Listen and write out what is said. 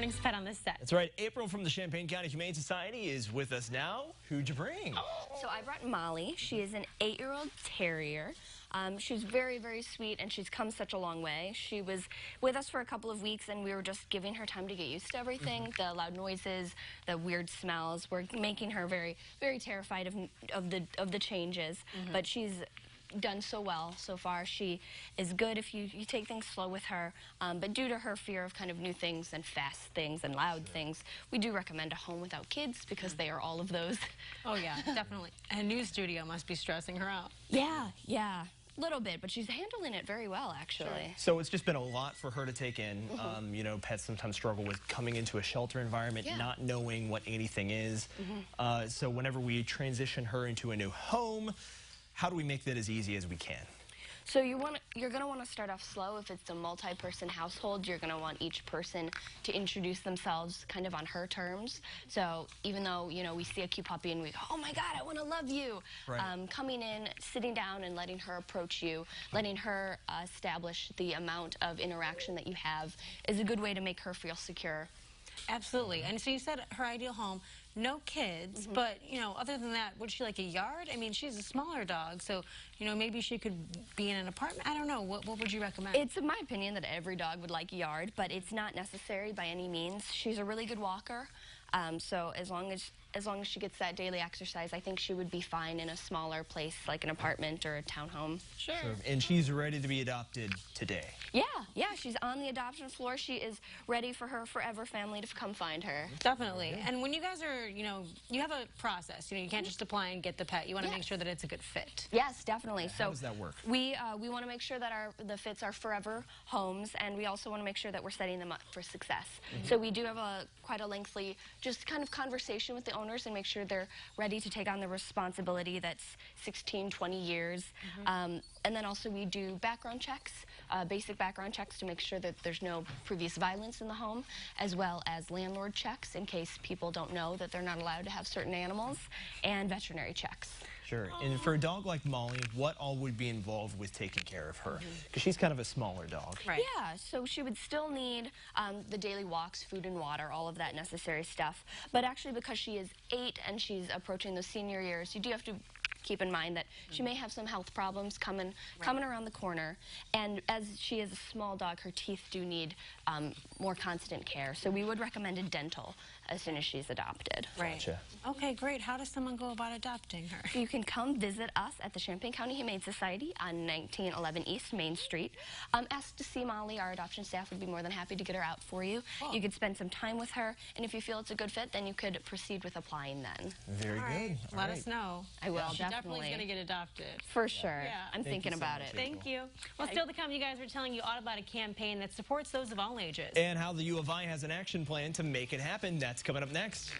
morning's pet on this set. That's right. April from the Champaign County Humane Society is with us now. Who'd you bring? So I brought Molly. She is an 8-year-old terrier. She's very, very sweet, and she's come such a long way. She was with us for a couple of weeks, and we were just giving her time to get used to everything. The loud noises, the weird smells were making her very, very terrified of the changes. But she's done so well so far. She is good if you take things slow with her, but due to her fear of kind of new things and fast things and loud things, we do recommend a home without kids because they are all of those. Oh yeah, definitely. And a new studio must be stressing her out. Yeah. A little bit, but she's handling it very well, actually. So it's just been a lot for her to take in. You know, pets sometimes struggle with coming into a shelter environment, not knowing what anything is. So whenever we transition her into a new home, how do we make that as easy as we can? So you're going to want to start off slow. If it's a multi-person household, you're going to want each person to introduce themselves kind of on her terms. So even though, you know, we see a cute puppy and we go, oh my God, I want to love you. Coming in, sitting down and letting her approach you, letting her establish the amount of interaction that you have is a good way to make her feel secure. Absolutely. And so you said her ideal home, no kids, but, you know, other than that, would she like a yard? I mean, she's a smaller dog, so, you know, maybe she could be in an apartment. I don't know. What would you recommend? It's my opinion that every dog would like a yard, but it's not necessary by any means. She's a really good walker, so as long as she gets that daily exercise, I think she would be fine in a smaller place like an apartment or a townhome. Sure. And she's ready to be adopted today. Yeah, she's on the adoption floor. She is ready for her forever family to come find her. Definitely. And when you guys are, you know, you have a process. You know, you can't just apply and get the pet. You want to make sure that it's a good fit. Yes, definitely. How does that work? We want to make sure that the fits are forever homes, and we also want to make sure that we're setting them up for success. So we do have quite a lengthy, just kind of conversation with the owners and make sure they're ready to take on the responsibility that's 16, 20 years. And then also we do background checks, basic background checks to make sure that there's no previous violence in the home, as well as landlord checks in case people don't know that they're not allowed to have certain animals, and veterinary checks. Sure. And for a dog like Molly, what all would be involved with taking care of her? Because she's kind of a smaller dog. Right. Yeah, so she would still need the daily walks, food and water, all of that necessary stuff. But actually, because she is 8 and she's approaching those senior years, you do have to keep in mind that she may have some health problems coming around the corner. And as she is a small dog, her teeth do need more constant care. So we would recommend a dental as soon as she's adopted. Right. Gotcha. Okay, great. How does someone go about adopting her? You can come visit us at the Champaign County Humane Society on 1911 East Main Street. Ask to see Molly. Our adoption staff would be more than happy to get her out for you. You could spend some time with her, and if you feel it's a good fit, then you could proceed with applying then. Very good. Let us know. I will, She definitely is going to get adopted. For sure. Yeah. I'm thinking so about much, it. Thank you. Well, still to come, you guys were telling you all about a campaign that supports those of all ages. And how the U of I has an action plan to make it happen. That's coming up next.